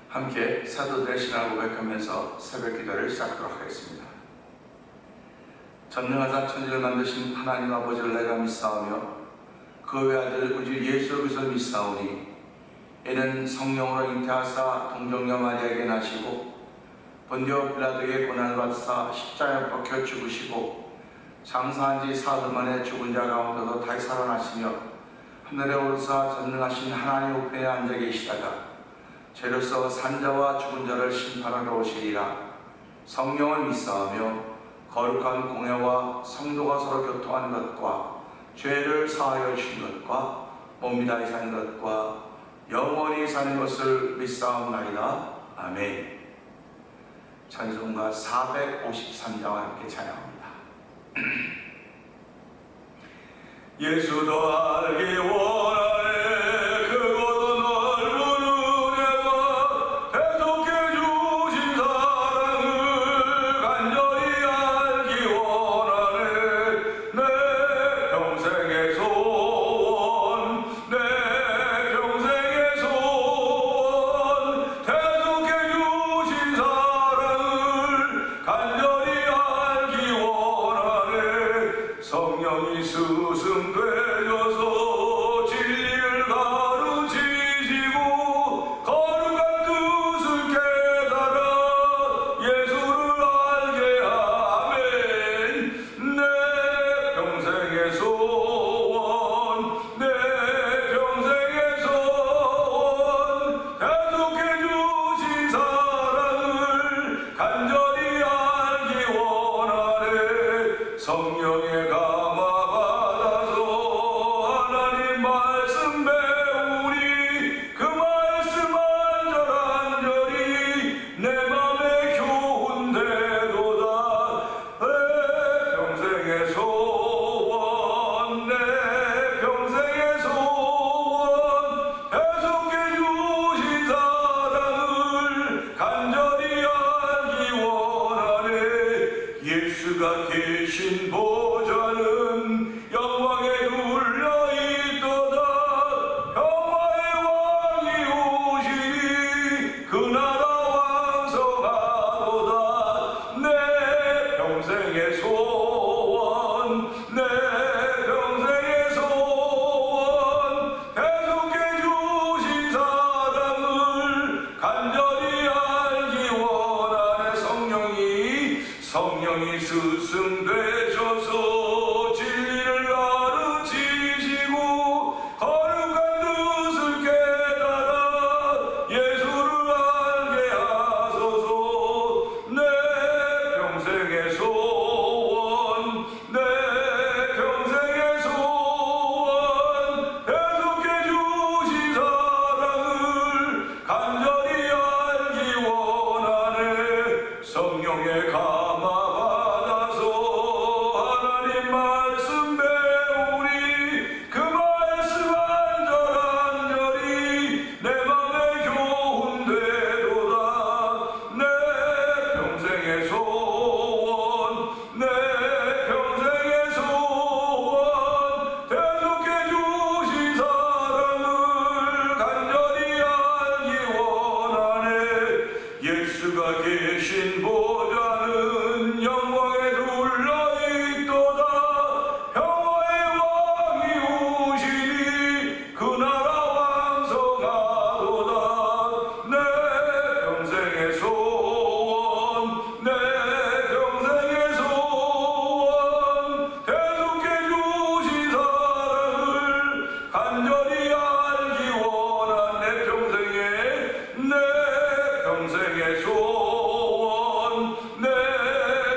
함께 사도들의 신앙을 고백하면서 새벽 기도를 시작하도록 하겠습니다. 전능하사 천지를 만드신 하나님 아버지를 내가 믿사오며 그 외아들 우리 예수 그리스도를 믿사오니 이는 성령으로 잉태하사 동정녀 마리아에게 나시고 본디오 빌라도에게 고난을 받으사 십자가에 박혀 죽으시고 장사한 지 사흘 만에 죽은 자 가운데도 다시 살아나시며 하늘에 오르사 전능하신 하나님 우편에 앉아 계시다가 죄로서 산자와 죽은 자를 심판하러 오시리라. 성령을 믿사오며 거룩한 공회와 성도가 서로 교통하는 것과 죄를 사하여 주신 것과 몸이 다시 사는 것과 영원히 사는 것을 믿사옵나이다. 아멘. 찬송가 453장과 함께 찬양합니다. 예수도 알기 원하네 그곳은 넓은 은혜와 대속해 주신 사랑을 간절히 알기 원하네 내 평생의 소원 내 평생의 소원 대속해 주신 사랑을 간절히 알기 원하네 성령이 스승되셔서 진리를 가르치시고 거룩한 뜻을 깨달아 예수를 알게 아멘. 내 평생의 소원 내 평생의 소원 대속해 주신 사랑을 간절히 알기 원하네 성령의 감화 예수가 계신 보좌는 영광에 눌려 있도다. 평화의 왕이 오시니 그 나라 왕성하도다. 내 평생의 소원 내 평생의 소원 대속해 주신 사랑을 간절히 알기 원하네 성령이 스승되셔서 진리를 가르치시고 거룩한 뜻을 깨달아 예수를 알게 하소서 내 평생의 소원 내 평생의 소원 대속해 주신 사랑을 간절히 알기 원하네 성령의 감화 예수가 계신 보좌는 영광에 눌러 있도다. 평화의 왕이 오시니 그 나라 왕성하도다. 내 평생의 소원 내 평생의 소원 대속해 주신 사랑을 간절히 알기 원한 내 평생의 소원 내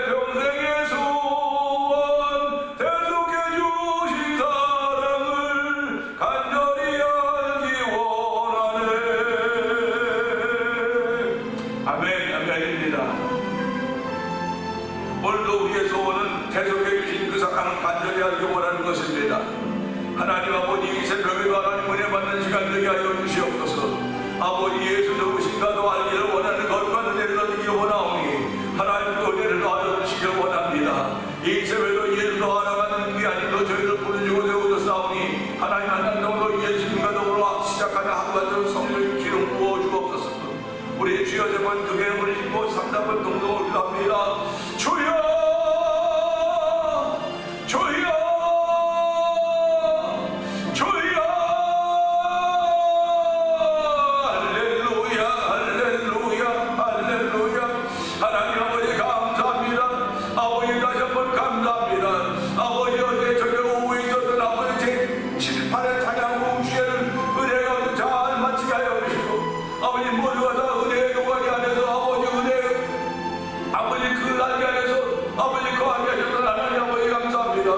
평생의 소원 대속해 주신 사랑을 간절히 알기 원하네. 아멘. 아멘입니다. 오늘도 우리의 소원은 대속해 주신 그 사랑을 간절히 알기 원하는 것입니다. 하나님 아버지 이 새벽에도 하나님 은혜 받는 시간 되게 하여 주시옵소서. 아버지 예수 누구신가도 알기를 원하는 거룩한 은혜를 얻기 원하오니 하나님 그 은혜를 더하여 주시길 원합니다. 이 새벽에도 예수도 알아가는 귀한 일로 저희를 부르시고 세우셨사오니 하나님 하나님으로 예수님과 더불어 시작하는 하루가 되는 성령의 기름 부어 주옵소서. 우리 주여 저번 그게 우리 짓고 3,4번 동동을 기도합니다. 주여 주여 주여 할렐루야 할렐루야 할렐루야. 하나님 아버지 감사합니다. 아버지 다시 한번 감사합니다. 아버지 어제 저녁 오후에 있었던 아버지 제 7, 8회 찬양 주에는 은혜가 잘 마치게 하여 주시고 아버지 모두가 다 은혜의 도가니 안에서 아버지 은혜 아버지 그 날개 안에서 아버지 거하게 하셨던 하나님 아버지 감사합니다.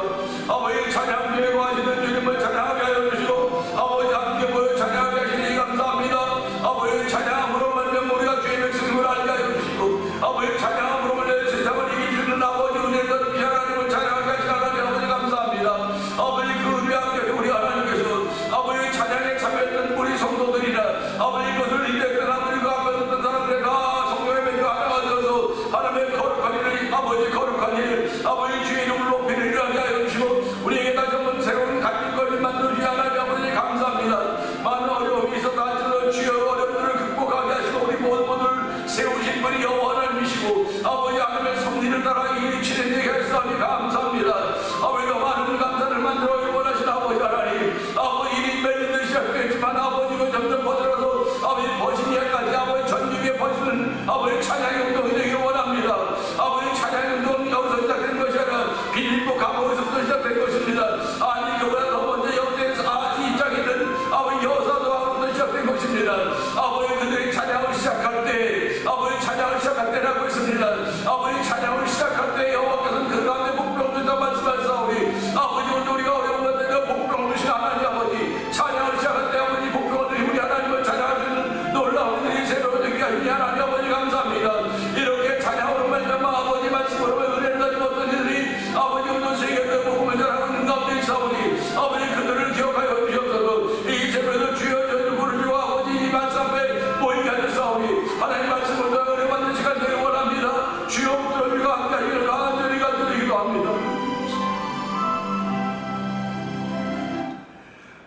아버지 찬양 주에 거하시는 주님을 찬양하게 하여 주시고 아버지 함께 모여 찬양하게 하시니 감사합니다. 아버지 찬양으로 말면 우리가 주의 백성임을 알게 하여 주시고 아버지 찬양으로 말면 세상을 이길 수 있는 아버지 은혜가 이 하나님을 찬양하게 하시는 하나님 아버지 감사합니다. 아버지 그 은혜 함께 우리 하나님께서 아버지 찬양에 참여했던 우리 성도들이나 아버지 그것을 인정했던 아버지 그 앞에 섰던 사람들이 다 성령의 맹주 하나가 되어서 하나님의 거룩한 일을 아버지 거룩한 일 아버지 주의 이름을 높이는 일을 하게 하여 주시고 우리에게 다시 한번 새로운 갈등거리를 만들어주신 하나님 아버지 감사합니다. 많은 어려움이 있어도 하여튼 주여 어려움들을 극복하게 하시고 우리 모두를 세우신 분이 여호와 하나님이시고 아버지 하나님의 섭리를 따라 일이 진행되게 하시니 감사합니다. 아버지 더 많은 감사를 만들어 원하신 아버지 하나님 아버지 일이 매일 듯 시작됐지만 아버지가 점점 벗어나서 아버지 버시니아까지 아버지 전국에 퍼지는 아버지 찬양의 운동이 되기를 원합니다. 아버지 찬양의 운동은 여기서 시작된 것이 아니라 빌립보 감옥에서부터 시작된 것입니다. 아니 그보다 더 먼저 역대에서 아시 입장에 있는 아버지 여사도하고부터 시작된 것입니다. 아버지 그들이 찬양을 시작할 때 아버지 찬양을 시작할 때라고 했습니다. 아버지 찬양을 시작할 때 여호와께서는 그 가운데 복병을 준다 말씀하셨사오니 아버지 오늘 우리가 어려운 것들에 복병을 주신 하나님 아버지 찬양을 시작할 때 아버지 복병을 주신 우리 하나님을 찬양할 수 있는 놀라운 일이 새로운 되게 하시니 하나님 아버지 감사합니다. 이렇게 찬양으로 말미암아 아버지 말씀으로 은혜를 가진 어떤 이들이 아버지 오늘 세계에 복음을 전하고 있는 가운데 있사오니 아버지 그들을 기억하여 주시옵소서. 이 새벽에도 주여 저희를 부르시고 아버지 이 말씀 앞에 모이게 하셨사오니 하나님 말씀을 더 은혜 받는 시간 되기 원합니다. 주여 들어주고 함께 하시기를 간절히 간절히 기도합니다.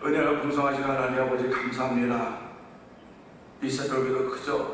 은혜가 풍성하신 하나님 아버지 감사합니다. 이 새벽에도 그저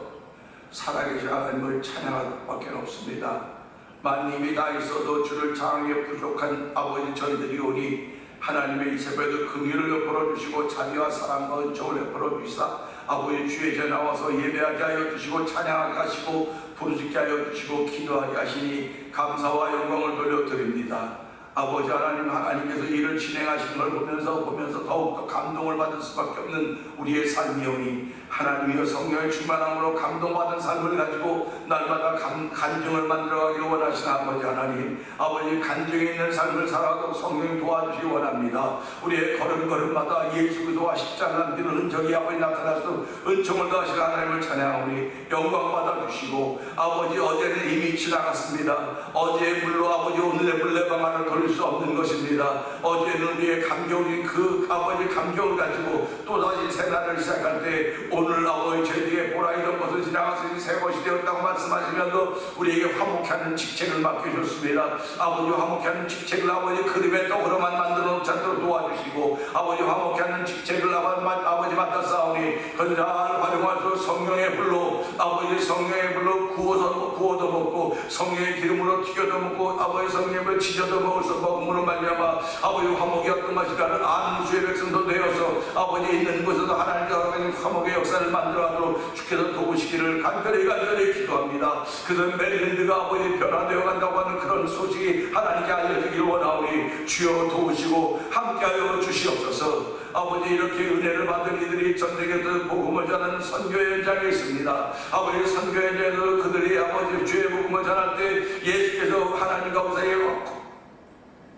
살아계신 하나님을 찬양할 것밖에 없습니다. 만님이 다 있어도 주를 장하기에 부족한 아버지 저희들이 오니 하나님의 이 새벽에도 긍휼을 베풀어 주시고 자비와 사랑과 은총을 베풀어 주시사 아버지 주의 제 나와서 예배하게 하여 주시고 찬양하게 하시고 부르짖게 하여 주시고 기도하게 하시니 감사와 영광을 돌려드립니다. 아버지 하나님 하나님께서 일을 진행하시는 걸 보면서 더욱더 감동을 받을 수밖에 없는 우리의 삶이오니 하나님이여 성령의 충만함으로 감동받은 삶을 가지고 날마다 간증을 만들어가기를 원하시는 아버지 하나님 아버지 간증에 있는 삶을 살아가도록 성령이 도와주시기 원합니다. 우리의 걸음걸음마다 예수 그리스도와 십자가 남기는 흔적이 아버지 나타나서 은총을 더하시는 하나님을 찬양하오니 영광 받아주시고 아버지 어제는 이미 지나갔습니다. 어제의 물로 아버지 오늘의 물레방아를 돌릴 수 없는 것입니다. 어제는 우리의 감격인 그 아버지 감격을 가지고 또다시 새날을 시작할 때 오늘 아버지 저희에게 보라 이런 것을 지나갔으니 새 것이 되었다고 말씀하시면서 우리에게 화목케 하는 직책을 맡겨주셨습니다. 아버지 화목케 하는 직책을 아버지 그림의 떡으로만 만들어 놓지 않도록 도와주시고 아버지 화목케 하는 직책을 아버지 맡았사오니 그것을 잘 활용할 수 성령의 불로 아버지 성령의 불로 구워도 먹고 성령의 기름으로 튀겨도 먹고 아버지 성령의 불로 지져도 먹을 수 먹음으로 말미암아 아버지 화목이 어떤 것이라는 아는 주의 백성도 되어서 아버지 있는 곳에도 하나님과 화목의 역사를 만들어가도록 주께서 도우시기를 간절히 기도합니다. 그것은 메릴랜드가 아버지 변화되어 간다고 하는 그런 소식이 하나님께 알려지기를 원하오니 주여 도우시고 함께하여 주시옵소서. 아버지 이렇게 은혜를 받은 이들이 전 세계에서 복음을 전하는 선교 현장에 있습니다. 아버지 선교 현장에서 그들이 아버지 주의 복음을 전할 때 예수께서 하나님 가운데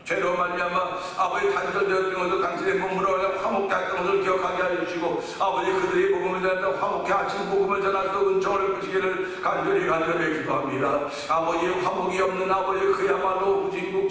죄로 말미암아 아버지 단절되었던 것을 당신의 몸으로 화목케 했던 것을 기억하게 하여 주시고 아버지 그들이 복음을 전할 때 화목케 하신 복음을 전할 수 은총을 베푸시기를 간절히 기도합니다. 아버지 화목이 없는 아버지 그야말로 후진국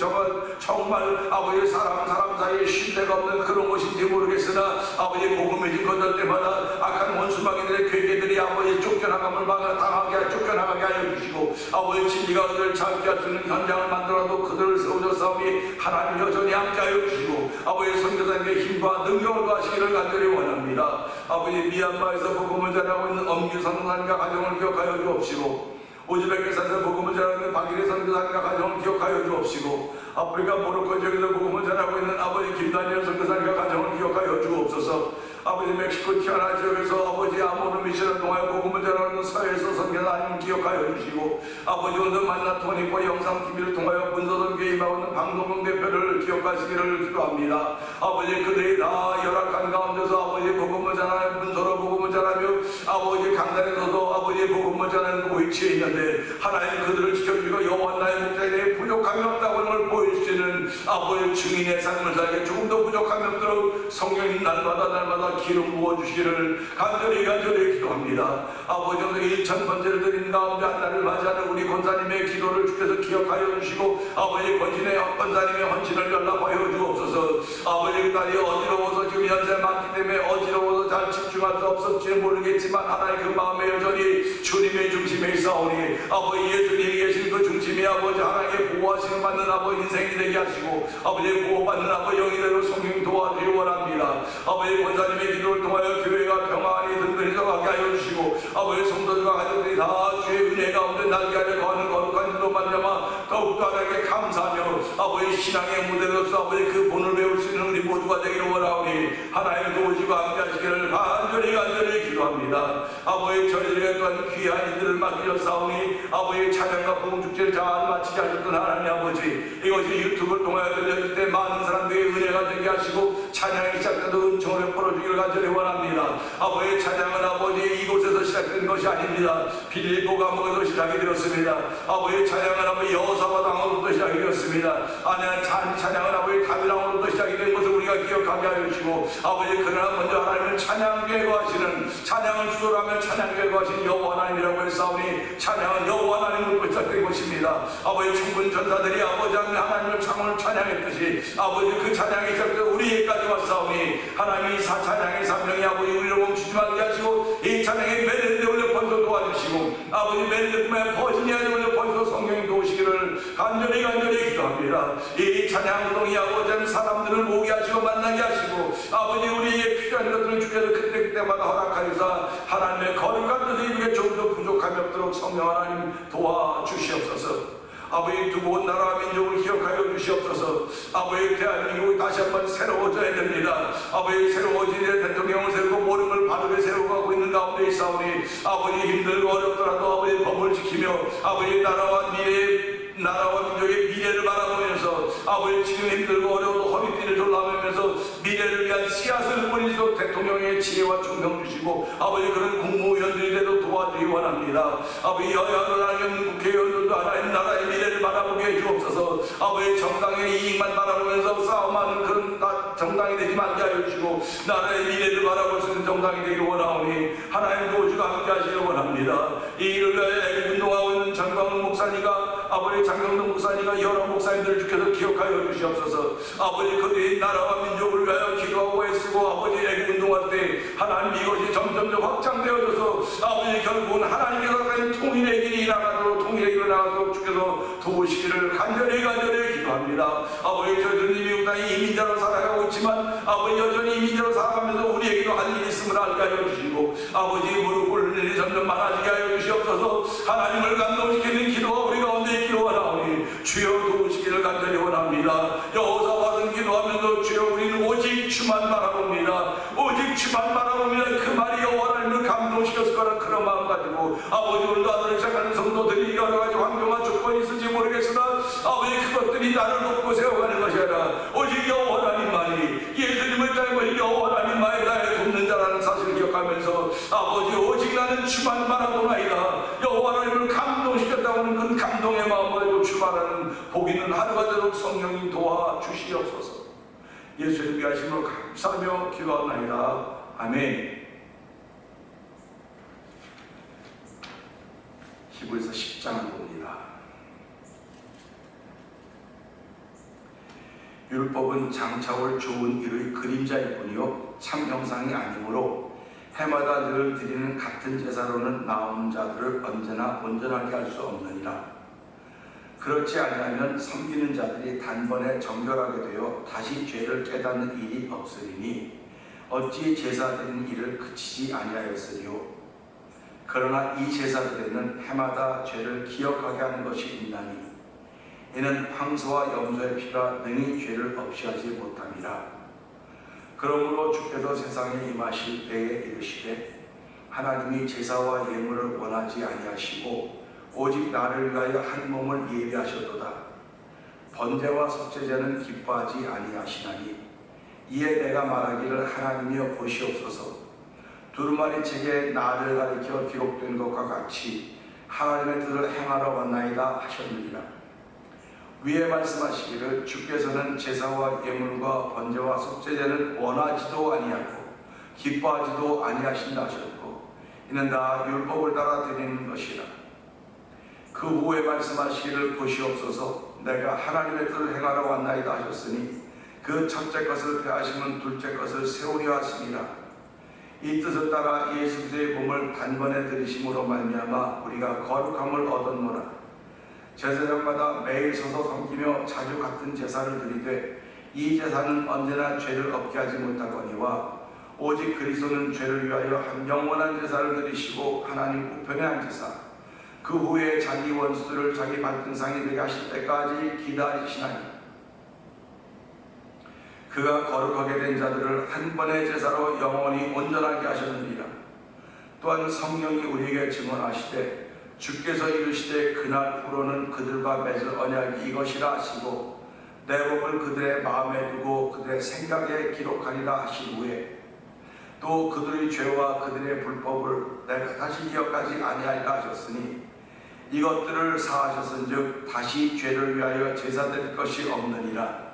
정말 아버지 사람 사이에 신뢰가 없는 그런 곳인지 모르겠으나 아버지 복음을 진 것들 때마다 악한 원수마귀들의 괴계들이 아버지 쫓겨나가게 하여 주시고 아버지 진리가 그들을 잡게 할 수 있는 현장을 만들어도 그들을 세워줘서 주옵사오니 하나님 여전히 함께하여 주시고 아버지 선교사님의 힘과 능력을 더하시기를 간절히 원합니다. 아버지 미얀마에서 복음을 전하고 있는 엄규 선교사님과 가정을 기억하여 주옵시고 우즈베키스탄에서 복음을 전하고 있는 박일희 선교사님과 가정을 기억하여 주옵시고 아프리카 모로코 지역에서 복음을 전하고 있는 아버지 김다니엘 선교사님과 가정을 기억하여 주옵소서. 아버지 멕시코 티아나 지역에서 아버지 아모르 미션을 통하여 복음을 전하는 서해에서 선교사님 기억하여 주시고 아버지 오늘 만나 토니코 영상 TV를 통하여 문서선 교회 임하고 있는 방동동 대표를 기억하시기를 기도합니다. 아버지 그들이 다 열악한 가운데서 아버지 복음을 전하는 문서로 복음을 전하며 아버지 강단에서도 아버지 복음을 전하는 위치에 있는데 하나님 그들을 지켜주시고 여호와 나의 목자에 대해 부족함이 없다고 걸 보여주시는 아버지 증인의 삶을 살게 조금 더 부족함이 없도록 성령님 날마다 기름 부어주시기를 간절히 기도합니다. 아버지 오늘 1000번째를 드린 가운데 한 달을 맞이하는 우리 권사님의 기도를 주께서 기억하여 주시고 아버지 권사님의 헌신을 연락하여 주옵소서. 아버지 그 딸이 어지러워서 지금 연세 많기 때문에 어지러워서 잘 집중할 수 없었지 모르겠지만 하나님 그 마음에 여전히 주님의 중심에 있사오니 아버지 예수님이 계신 그 중심이 아버지 하나님의 보호하시는 받는 아버지 인생이 되게 하시고 아버지 보호받는 아버지 영이대로 성령 도와주기 원합니다. 아버지 권사님의 기도를 통하여 교회가 평안히 든든히 서가게 하여 주시고 아버지 성도들과 가족들이 다 주의 은혜 가운데 날개 아래 거하는 거룩한 일로 말미암아 더욱더 하나님께 감사하며 아버지 신앙의 무대로서 아버지 그 본을 배울 수 있는 우리 모두가 되기를 원하오니 하나님 도우시고 함께 하시기를 간절히 기도합니다. 아버지 저희들에게 또한 귀한 이들을 맡기셨사오니 아버지 찬양과 부흥축제를 잘 마치게 하셨던 하나님 아버지 이것이 유튜브를 통하여 들렸을 때 많은 사람들에게 은혜가 되게 하시고 찬양이 시작돼도 은총을 베풀어주기를 간절히 원합니다. 아버지 찬양은 아버지 이곳에서 시작된 것이 아닙니다. 빌립보 감옥에서 시작이 되었습니다. 아버지 찬양은 아버지 여호사밧 왕으로부터 시작이 되었습니다. 찬양은 아버지 다윗 왕으로부터 시작이 된 것을 우리가 기억하게 하여 주시고 아버지 그러나 먼저 하나님은 찬양계에 거하시는 찬양을 주소로 하면 찬양계에 거하신 여호와 하나님이라고 했사오니 찬양은 여호와 하나님으로부터 시작된 것입니다. 아버지 충분 전사들이 아버지 하나님을 창을 찬양했듯이 아버지 그 찬양이 시작되어 우리에게까지 왔사오니 하나님이 찬양의 사명이 아버지 우리를 멈추지 말게 하시고 이 찬양의 멜로디에 올려 벌써 도와주시고 아버지 멜로디에 버지니아에 올려 벌써 성령이 도우시기를 간절히 기도합니다. 이 찬양 운동이 아버지 사람들을 모게 하시고 만나게 하시고 아버지 우리에게 필요한 것들을 주께서 그때마다 허락하여서 하나님의 거룩한 뜻을 이루게 조금 더 부족함이 없도록 성령 하나님 도와주시옵소서. 아버지 두고 온 나라와 민족을 기억하여 주시옵소서. 아버지 대한민국이 다시 한번 새로워져야 됩니다. 아버지 새로워진 대통령을 세우고 모든 걸 바르게 세워가고 있는 가운데 있사오니 아버지 힘들고 어렵더라도 아버지 법을 지키며 아버지 나라와 민족의 미래를 바라보면서 아버지 지금 힘들고 어려워도 허리띠를 졸라매면서 미래를 위한 씨앗을 뿌리시도록 대통령의 지혜와 충성 주시고 아버지 그런 국무위원들에도 도와주기 원합니다. 아버지 여야도 하나님 국회의원들도 하나님 나라의 미래를 바라보게 해주옵소서. 아버지 정당의 이익만 바라보면서 싸움하는 그런 정당이 되지 말게 하여 주시고 나라의 미래를 바라볼 수 있는 정당이 되기를 원하오니 하나님 도우시고 함께 하시기를 원합니다. 이 일을 위하여 운동하고 있는 전광훈 목사님과 아버지 장경동 목사님과 여러 목사님들을 주께서 기억하여 주시옵소서. 아버지 그들이 나라와 민족을 위하여 기도하고 애쓰고 아버지 애국운동할 때 하나님 이것이 점점 확장되어져서 아버지 결국은 하나님께서 가진 통일의 길이 일어나도록 주께서 도우시기를 간절히 기도합니다. 아버지 저희들 미국 땅에 이민자로 살아가고 있지만 아버지 여전히 이민자로 살아가면서 우리에게도 할 일이 있음을 알게 하여 주시고 아버지 무릎 꿇는 일이 점점 많아지게 하여 주시옵소서. 하나님을 감동시키는 기도가 우리 가운데 있기를 원하오니 주여 도우시기를 간절히 원합니다. 여호사밧은 기도하면서 주여 우리는 오직 주만 바라봅니다. 오직 주만 바라봅니다. 그 말이 여호와 하나님을 감동시켰을 거라는 그런 마음 가지고 아버지 오늘도 아들을 시작하는 성도들이 여러 가지 환경과 조건이 있을지 모르겠으나 아버지 그것들이 나를 돕고 세워가는 것이 아니라 오직 여호와 하나님만이 예수님을 따르고 여호와 하나님만이 나를 돕는 자라는 사실을 기억하면서 아버지 오직 나는 주만 바라보나이다. 여호와 하나님을 감동시켰다고 하는 그 감동의 마음을 가지고 출발하는 복 있는 하루가 되도록 성령님 도와주시옵소서. 예수님 위하심으로 감사하며 기도하나이다. 아멘. 히브리서 10장을 봅니다. 율법은 장차올 좋은 일의 그림자일 뿐이요 참 형상이 아니므로 해마다 늘 드리는 같은 제사로는 나온 자들을 언제나 온전하게 할 수 없느니라. 그렇지 아니하면 섬기는 자들이 단번에 정결하게 되어 다시 죄를 깨닫는 일이 없으리니 어찌 제사 드리는 일을 그치지 아니하였으리요. 그러나 이 제사들에는 해마다 죄를 기억하게 하는 것이 있나니 이는 황소와 염소의 피가 능히 죄를 없이 하지 못함이라. 그러므로 주께서 세상에 임하실 때에 이르시되 하나님이 제사와 예물을 원하지 아니하시고 오직 나를 위하여 한 몸을 예비하셨도다. 번제와 속죄제는 기뻐하지 아니하시나니 이에 내가 말하기를 하나님이여 보시옵소서. 두루마리 책에 나를 가리켜 기록된 것과 같이 하나님의 뜻을 행하러 왔나이다 하셨느니라. 위에 말씀하시기를 주께서는 제사와 예물과 번제와 속죄제는 원하지도 아니하고 기뻐하지도 아니하신다 하셨고 이는 다 율법을 따라 드리는 것이라. 그 후에 말씀하시기를 보시옵소서. 내가 하나님의 뜻을 행하러 왔나이다 하셨으니 그 첫째 것을 폐하시면 둘째 것을 세우려 하시니라. 이 뜻을 따라 예수 그리스도의 몸을 단번에 들이심으로 말미암아 우리가 거룩함을 얻었노라. 제사장마다 매일 서서 섬기며 자주 같은 제사를 드리되 이 제사는 언제나 죄를 없게 하지 못하거니와 오직 그리스도는 죄를 위하여 한 영원한 제사를 드리시고 하나님 우편에 앉으사 그 후에 자기 원수들을 자기 발등상이 되게 하실 때까지 기다리시나니 그가 거룩하게 된 자들을 한 번의 제사로 영원히 온전하게 하셨느니라. 또한 성령이 우리에게 증언하시되 주께서 이르시되 그날 후로는 그들과 맺을 언약이 이것이라 하시고 내 법을 그들의 마음에 두고 그들의 생각에 기록하리라 하신 후에 또 그들의 죄와 그들의 불법을 내가 다시 기억하지 아니하리라 하셨으니 이것들을 사하셨은즉 다시 죄를 위하여 제사 드릴 것이 없느니라.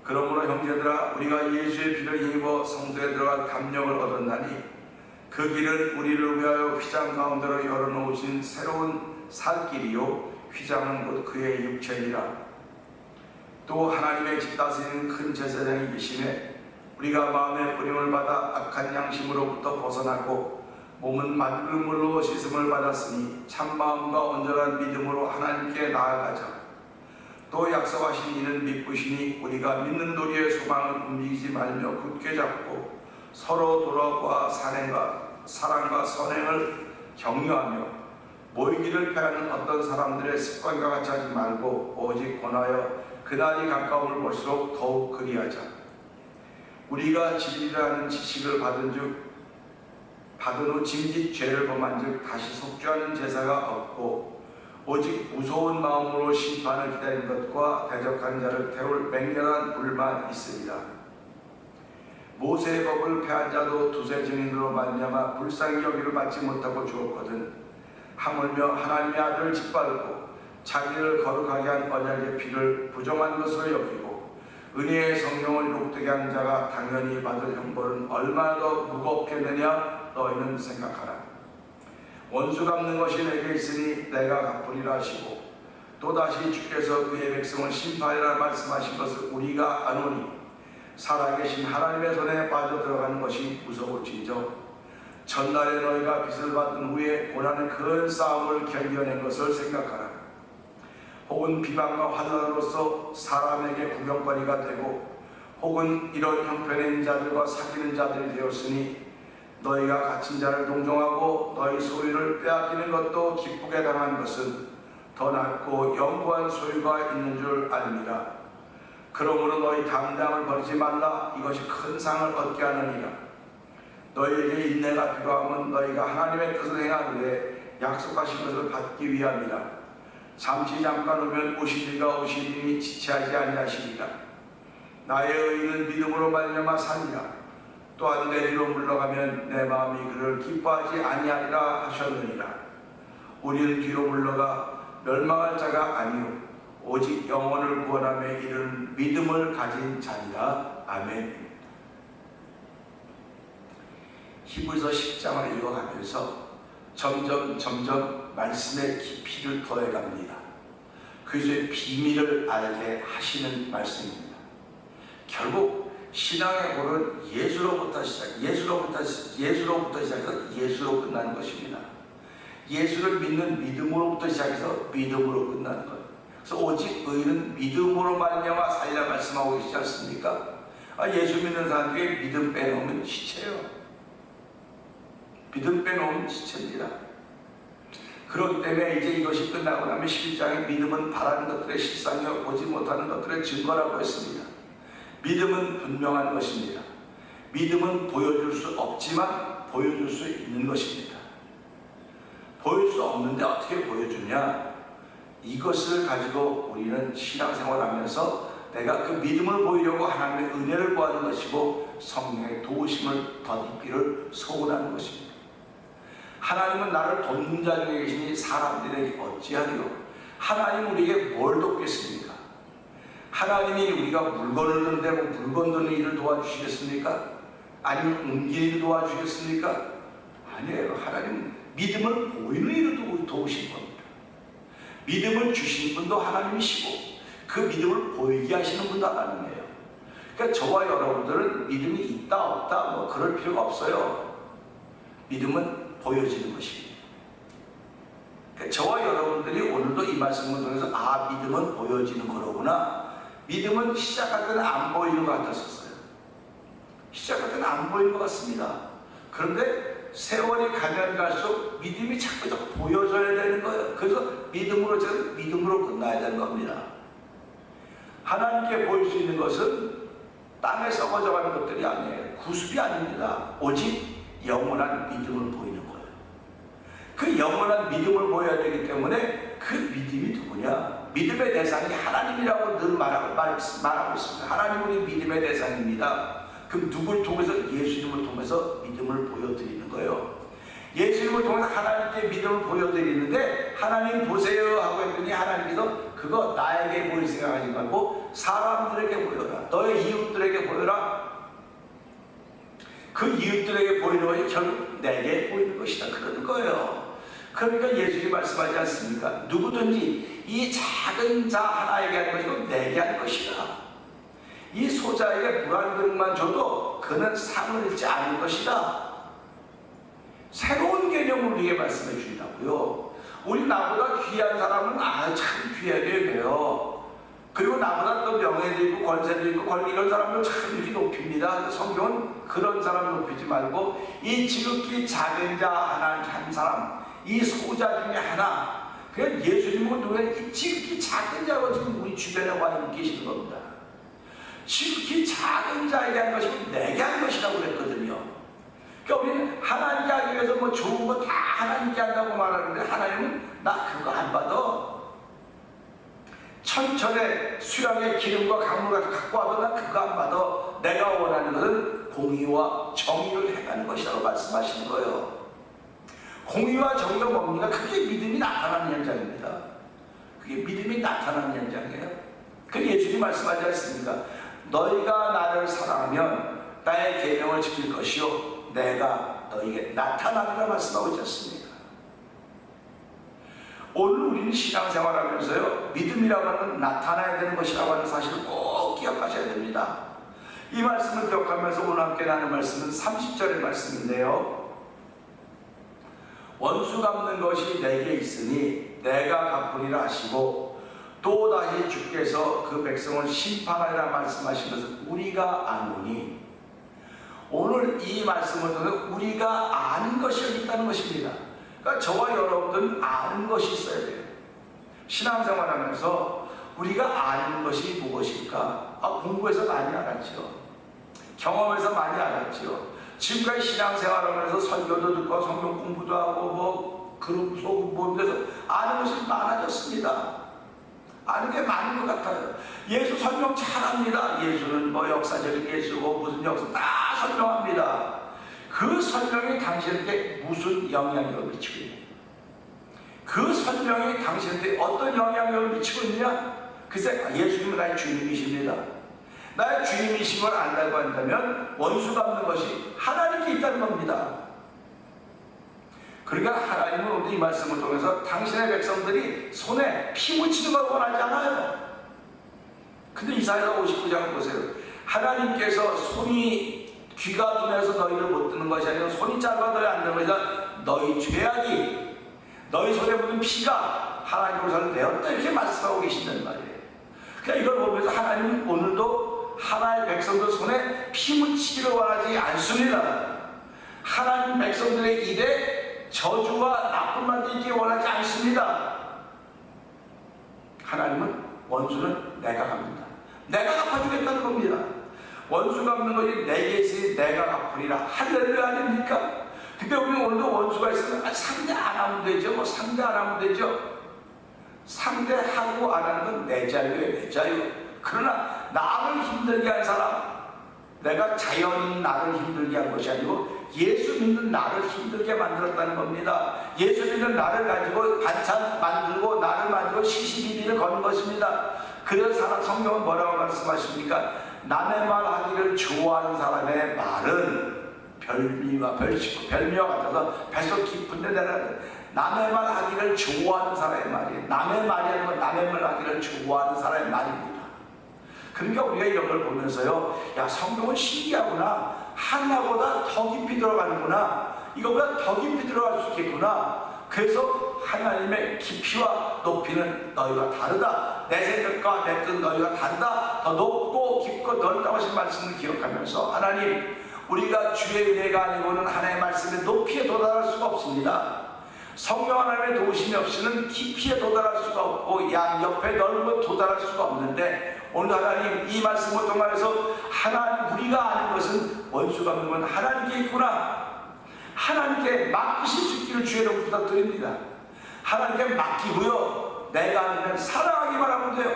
그러므로 형제들아 우리가 예수의 피를 힘입어 성소에 들어갈 담력을 얻었나니 그 길은 우리를 위하여 휘장 가운데로 열어놓으신 새로운 살 길이요 휘장은 곧 그의 육체니라. 또 하나님의 집 다스리는 큰 제사장이 계시매 우리가 마음의 뿌림을 받아 악한 양심으로부터 벗어나고 몸은 맑은 물로 씻음을 받았으니 참마음과 온전한 믿음으로 하나님께 나아가자. 또 약속하신 이는 믿으시니 우리가 믿는 도리의 소망을 움직이지 말며 굳게 잡고 서로 돌아와 사랑과 선행을 격려하며 모이기를 피하는 어떤 사람들의 습관과 같이 하지 말고 오직 권하여 그날이 가까움을 볼수록 더욱 그리하자. 우리가 진리라는 지식을 받은 후 짐짓 죄를 범한즉 다시 속죄하는 제사가 없고 오직 무서운 마음으로 심판을 기다리는 것과 대적한 자를 태울 맹렬한 불만 있으리라. 모세의 법을 폐한 자도 두세 증인으로 말미암아 불쌍히 여기를 받지 못하고 죽었거든. 하물며 하나님의 아들을 짓밟고 자기를 거룩하게 한 언약의 피를 부정한 것으로 여기고 은혜의 성령을 욕되게 하는 자가 당연히 받을 형벌은 얼마나 더 무겁겠느냐 너희는 생각하라. 원수 갚는 것이 내게 있으니 내가 갚으리라 하시고 또다시 주께서 그의 백성을 심판하리라 말씀하신 것을 우리가 아노니 살아계신 하나님의 손에 빠져 들어가는 것이 무서울진저 전날에 너희가 빚을 받은 후에 고난의 큰 싸움을 견뎌낸 것을 생각하라. 혹은 비방과 환난으로서 사람에게 구경거리가 되고 혹은 이런 형편의 있는 자들과 사귀는 자들이 되었으니 너희가 갇힌 자를 동정하고 너희 소유를 빼앗기는 것도 기쁘게 당한 것은 더 낫고 영구한 소유가 있는 줄 알미라. 그러므로 너희 담당을 버리지 말라. 이것이 큰 상을 얻게 하느니라. 너희에게 인내가 필요하면 너희가 하나님의 뜻을 행하되 약속하신 것을 받기 위함이라. 잠시 잠깐 오면 오시리가 오시리니 지체하지 아니하시리라. 나의 의인은 믿음으로 말미암아 사니라. 또한 내 뒤로 물러가면 내 마음이 그를 기뻐하지 아니하리라 하셨느니라. 우리는 뒤로 물러가 멸망할 자가 아니요 오직 영혼을 구원함에 이르는 믿음을 가진 자니라. 아멘. 히브리서 10장을 읽어가면서 점점 말씀의 깊이를 더해갑니다. 그리스도의 비밀을 알게 하시는 말씀입니다. 결국 신앙의 골은 예수로부터 시작해서 예수로 끝나는 것입니다. 예수를 믿는 믿음으로부터 시작해서 믿음으로 끝나는 것. 그래서 오직 의인은 믿음으로 말미암아 살리라 말씀하고 계시지 않습니까? 예수 믿는 사람들에게 믿음 빼놓으면 시체예요. 믿음 빼놓으면 시체입니다. 그렇기 때문에 이제 이것이 끝나고 나면 11장에 믿음은 바라는 것들의 실상이요 보지 못하는 것들의 증거라고 했습니다. 믿음은 분명한 것입니다. 믿음은 보여줄 수 없지만 보여줄 수 있는 것입니다. 보일 수 없는데 어떻게 보여주냐? 이것을 가지고 우리는 신앙생활하면서 내가 그 믿음을 보이려고 하나님의 은혜를 구하는 것이고 성령의 도우심을 덧입기를 소원하는 것입니다. 하나님은 나를 돕는 자 중에 계시니 사람들에게 어찌하리요? 하나님 우리에게 뭘 돕겠습니까? 하나님이 우리가 물건을 드는데 물건 드는 일을 도와주시겠습니까? 아니면 옮기는 일을 도와주시겠습니까? 아니에요. 하나님은 믿음을 보이는 일을 도우신 겁니다. 믿음을 주신 분도 하나님이시고 그 믿음을 보이게 하시는 분도 하나님이에요. 그러니까 저와 여러분들은 믿음이 있다 없다 뭐 그럴 필요가 없어요. 믿음은 보여지는 것입니다. 그러니까 저와 여러분들이 오늘도 이 말씀을 통해서 믿음은 보여지는 거로구나. 믿음은 시작할 때는 안 보이는 것 같았었어요. 시작할 때는 안 보이는 것 같습니다. 그런데 세월이 가면 갈수록 믿음이 자꾸 보여져야 되는 거예요. 그래서 믿음으로 끝나야 되는 겁니다. 하나님께 보일 수 있는 것은 땅에 썩어져가는 것들이 아니에요. 구습이 아닙니다. 오직 영원한 믿음을 보이는 거예요. 그 영원한 믿음을 보여야 되기 때문에 그 믿음이 누구냐? 믿음의 대상이 하나님이라고 늘 말하고 있습니다. 하나님은 우리 믿음의 대상입니다. 그럼 누굴 통해서? 예수님을 통해서 믿음을 보여드리는 거예요. 예수님을 통해서 하나님께 믿음을 보여드리는데 하나님 보세요 하고 했더니 하나님께서 그거 나에게 보일 생각하지 말고 사람들에게 보여라. 너의 이웃들에게 보여라. 그 이웃들에게 보이는 것이 결국 내게 보이는 것이다. 그러는 거예요. 그러니까 예수님이 말씀하지 않습니까? 누구든지 이 작은 자 하나에게 할 것이고 내게 할 것이다. 이 소자에게 물 한 그릇만 줘도 그는 상을 잃지 않을 것이다. 새로운 개념을 우리에게 말씀해 주신다고요. 우리 나보다 귀한 사람은 참 귀하게 여겨요. 그리고 나보다 또 명예도 있고 권세도 있고 이런 사람들 참 이렇게 높입니다. 성경은 그런 사람 높이지 말고 이 지극히 작은 자 한 사람, 이 소자 중에 하나, 그냥 예수님은 누가 이 지극히 작은 자로 지금 우리 주변에 와 있는 계시는 겁니다. 지극히 작은 자에게 한 것이고 내게 한 것이라고 그랬거든요. 그러니까 우리는 하나님께 하기 위해서 뭐 좋은 거 다 하나님께 한다고 말하는데 하나님은 나 그거 안 받아. 천천의 수양의 기름과 강물 같은 거 갖고 와도 나 그거 안 받아. 내가 원하는 것은 공의와 정의를 행하는 것이라고 말씀하시는 거예요. 공의와 정의가 뭡니까? 그게 믿음이 나타나는 현장입니다. 그게 믿음이 나타나는 현장이에요. 그 예수님이 말씀하지 않습니까? 너희가 나를 사랑하면 나의 계명을 지킬 것이요 내가 너희에게 나타나리라 말씀하고 있지 않습니까? 오늘 우리는 신앙생활하면서요 믿음이라고 하는 나타나야 되는 것이라고 하는 사실을 꼭 기억하셔야 됩니다. 이 말씀을 기억하면서 오늘 함께 나눈 말씀은 30절의 말씀인데요, 원수 갚는 것이 내게 있으니 내가 갚으리라 하시고 또다시 주께서 그 백성을 심판하리라 말씀하신 것을 우리가 아노니, 오늘 이 말씀을 통해서 우리가 아는 것이 여기 있다는 것입니다. 그러니까 저와 여러분들은 아는 것이 있어야 돼요. 신앙생활하면서 우리가 아는 것이 무엇일까? 공부해서 많이 알았죠. 경험해서 많이 알았죠. 지금까지 신앙생활하면서 설교도 듣고 성경 공부도 하고 뭐 그룹 소금 모임에서 아는 것이 많아졌습니다. 아는 게 많은 것 같아요. 예수 설명 잘합니다. 예수는 뭐 역사적인 예수고 무슨 역사 다 설명합니다. 그 설명이 당신에게 무슨 영향력을 미치고 있느냐? 그 설명이 당신에게 어떤 영향력을 미치고 있느냐? 글쎄 예수님은 나의 주님이십니다. 나의 주님이신 걸 안다고 한다면 원수 갚는 것이 하나님께 있다는 겁니다. 그러니까 하나님은 오늘 이 말씀을 통해서 당신의 백성들이 손에 피 묻히는 걸 원하지 않아요. 근데 이사야 59장 보세요. 하나님께서 귀가 둔해서 너희를 못 듣는 것이 아니라 손이 짧아 너희 안 듣는 것이 아니라 너희 죄악이 너희 손에 묻은 피가 하나님으로서는 되었다, 이렇게 말씀하고 계신단 말이에요. 그러니까 이걸 보면서 하나님은 오늘도 하나의 백성들 손에 피 묻히기를 원하지 않습니다. 하나님 백성들의 입에 저주와 나쁜 말도 있기 원하지 않습니다. 하나님은 원수는 내가 갚는다, 내가 갚아주겠다는 겁니다. 원수 갚는 것이 내게 있으니 내가 갚으리라. 할렐루야 아닙니까? 근데 우리 오늘도 원수가 있으면 상대 안 하면 되죠. 뭐 상대 안 하면 되죠. 상대하고 안 하는 건 내 자유예요, 내 자유. 그러나 나를 힘들게 한 사람, 내가 자연인 나를 힘들게 한 것이 아니고 예수 믿는 나를 힘들게 만들었다는 겁니다. 예수 믿는 나를 가지고 반찬 만들고 나를 만들고 시시비비를 거는 것입니다. 그래서 성경은 뭐라고 말씀하십니까? 남의 말 하기를 좋아하는 사람의 말은 별미와 같아서 뱃속 깊은데 내려가는, 남의 말 하기를 좋아하는 사람의 말이에요. 남의 말이 아니고 남의 말 하기를 좋아하는 사람의 말입니다. 그러니까 우리가 이런 걸 보면서요, 야, 성경은 신기하구나, 하나보다 더 깊이 들어가는구나, 이거보다 더 깊이 들어갈 수 있겠구나. 그래서 하나님의 깊이와 높이는 너희가 다르다, 내 생각과 내 뜻 너희가 다르다, 더 높고 깊고 넓다고 하신 말씀을 기억하면서, 하나님, 우리가 주의 은혜가 아니고는 하나님의 말씀의 높이에 도달할 수가 없습니다. 성령 하나님의 도우심이 없이는 깊이에 도달할 수가 없고 양옆에 넓어 도달할 수가 없는데, 오늘 하나님 이 말씀을 통해서 하나님, 우리가 아는 것은 원수가 없는 건 하나님께 있구나, 하나님께 맡기실 수 있기를 주의 이름으로 부탁드립니다. 하나님께 맡기고요, 내가 아니면 사랑하기만 하면 돼요.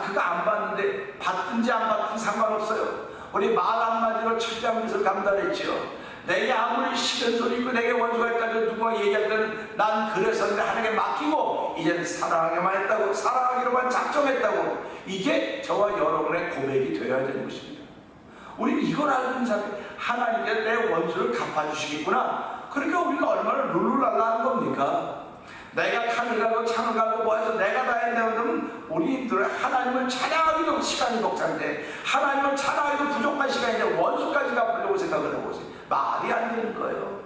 그거 안 받는데 받든지 안 받든 상관없어요. 우리 말 한마디로 천대한 것을 감당했지요. 내게 아무리 싫은 소리 있고 내게 원수가 있다면 누군가 얘기할 때는 난 그래서 하나님께 맡기고 이제는 사랑하기만 했다고, 사랑하기로만 작정했다고, 이게 저와 여러분의 고백이 되어야 되는 것입니다. 우리는 이걸 알고 있는 사람이 하나님께 내 원수를 갚아주시겠구나. 그러니까 우리가 얼마나 룰루랄라 하는 겁니까? 내가 칼을 가고 창을 가고 뭐 해서 내가 다 했다고 그러면 우리들은 하나님을 찬양하기도 시간이 벅찬데, 하나님을 찬양하기도 부족한 시간인데 원수까지 갚으려고 생각을 해보세요. 말이 안 되는 거예요.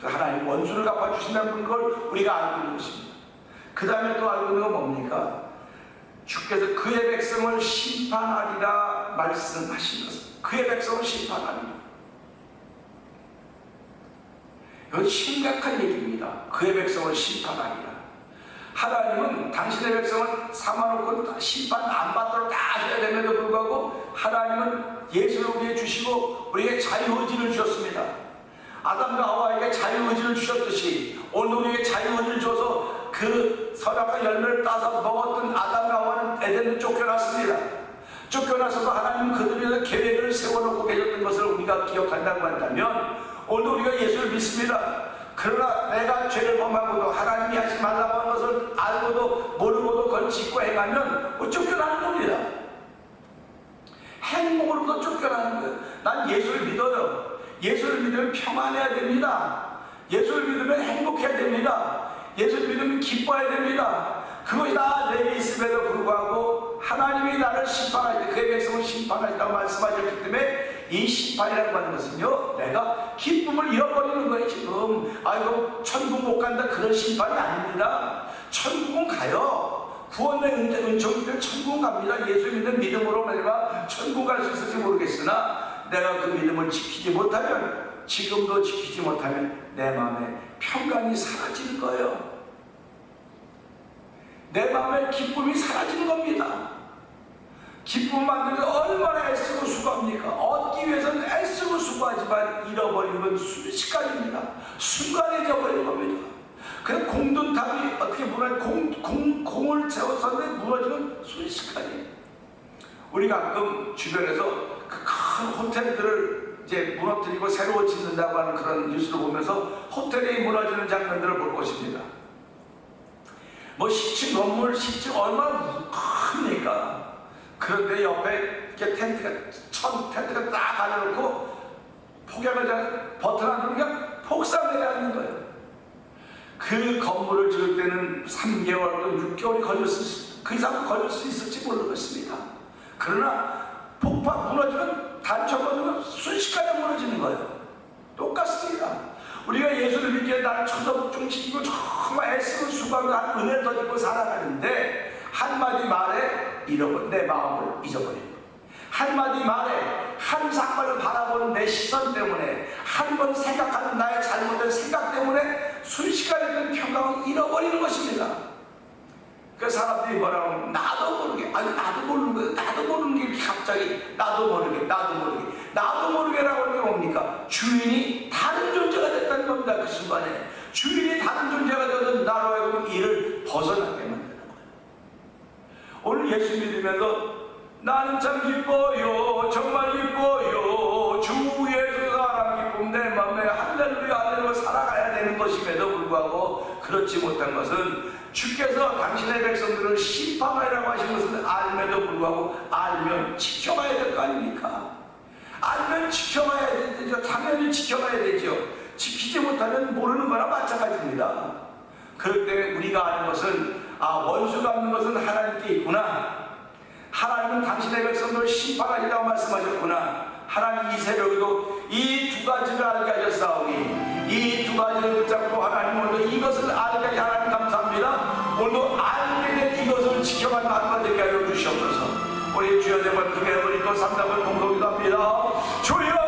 하나님 원수를 갚아주신다는 걸 우리가 알고 있는 것입니다. 그 다음에 또 알고 있는 건 뭡니까? 주께서 그의 백성을 심판하리라 말씀하신 것은, 그의 백성을 심판하리라. 이건 심각한 얘기입니다. 그의 백성을 심판하리라. 하나님은 당신의 백성을 삼아놓고 심판 안 받도록 다 하셔야 됨에도 불구하고 하나님은 예수를 우리에게 주시고 우리에게 자유의지를 주셨습니다. 아담과 하와에게 자유의지를 주셨듯이 오늘 우리에게 자유의지를 줘서 그 선악과 열매를 따서 먹었던 아담과 하와는 에덴을 쫓겨났습니다. 쫓겨나서도 하나님은 그들을 위해서 계획을 세워놓고 계셨던 것을 우리가 기억한다고 한다면, 오늘 우리가 예수를 믿습니다. 그러나 내가 죄를 범하고도 하나님이 하지 말라고 하는 것을 알고도 모르고도 그걸 짓고 행하면 쫓겨나는 겁니다. 행복으로부터 쫓겨나는 거예요. 난 예수를 믿어요. 예수를 믿으면 평안해야 됩니다. 예수를 믿으면 행복해야 됩니다. 예수를 믿으면 기뻐해야 됩니다. 그것이 다 내게 있음에도 불구하고 하나님이 나를 심판할 때, 그의 백성을 심판하시다고 말씀하셨기 때문에 이 심판이라고 하는 것은요, 내가 기쁨을 잃어버리는 거예요. 지금 아이고 천국 못 간다, 그런 심판이 아닙니다. 천국은 가요. 구원의 은총이 되면 천국은 갑니다. 예수 믿는 믿음으로 말미암아 천국 갈 수 있을지 모르겠으나, 내가 그 믿음을 지키지 못하면, 지금도 지키지 못하면 내 마음에 평강이 사라지는 거예요. 내 마음의 기쁨이 사라지는 겁니다. 기쁨 만드는 데 얼마나 애쓰고 수고합니까? 얻기 위해서는 애쓰고 수고하지만 잃어버리는 건 순식간입니다. 순간에 잊어버리는 겁니다. 그냥 공든탑이 어떻게 공을 세웠었는데 무너지는 순식간이에요. 우리 가끔 주변에서 그 큰 호텔들을 이제 무너뜨리고 새로 짓는다고 하는 그런 뉴스를 보면서 호텔이 무너지는 장면들을 볼 것입니다. 뭐 10층 건물, 10층 얼마나 크니까. 그런데 옆에 이렇게 텐트가 딱 갈려놓고 폭약을 버튼 안 누르면 그냥 폭삭 내려앉는 거예요. 그 건물을 지을 때는 3개월 또 6개월이 그 이상 걸릴 수 있을지 모르겠습니다. 그러나 폭파 무너지면 단추 건너면 순식간에 무너지는 거예요. 똑같습니다. 우리가 예수를 믿기 위해 나를 천도복종시키고 정말 애쓰고 수고하고 은혜를 덧입고 살아가는데 한마디 말에 잃어버린 내 마음을 잊어버린 것, 한마디 말에 한 사건을 바라보는 내 시선 때문에 한 번 생각하는 나의 잘못된 생각 때문에 순식간에 그 평강을 잃어버리는 것입니다. 그 사람들이 뭐라고 하면 나도 모르게, 아니 나도 모르는 거예요. 나도 모르는 게 갑자기 나도 모르게라고 하는 게 뭡니까? 주인이 다른 존재가 됐다는 겁니다. 그 순간에 주인이 다른 존재가 되어서 나로 하여금 이를 벗어나게 만드는 거예요. 오늘 예수 믿으면서 나는 참 기뻐요, 정말 기뻐요, 주 예수 사랑 기쁨 내 맘에 할렐루야 할렐루야 살아가야 되는 것임에도 불구하고 그렇지 못한 것은 주께서 당신의 백성들을 심판하리라고 하신 것을 알면도 불구하고 알면 지켜가야 될 거 아닙니까? 알면 지켜가야 되죠. 당연히 지켜가야 되죠. 지키지 못하면 모르는 거나 마찬가지입니다. 그렇기 때문에 우리가 아는 것은 원수가 없는 것은 하나님께 있구나, 하나님은 당신의 백성들을 심판하리라고 말씀하셨구나, 하나님 이 새벽에도 이 두 가지를 알게 하셨사오니 이 두 가지를 붙잡고 하나님 오늘도 이것을 알게 하시 하나님 감사합니다. 오늘도 알게 된 이것을 지켜가는 하루가 되게 하여 주시옵소서. 우리 주여 제발 그게 우리 것 상담을 공동기도 합니다. 주여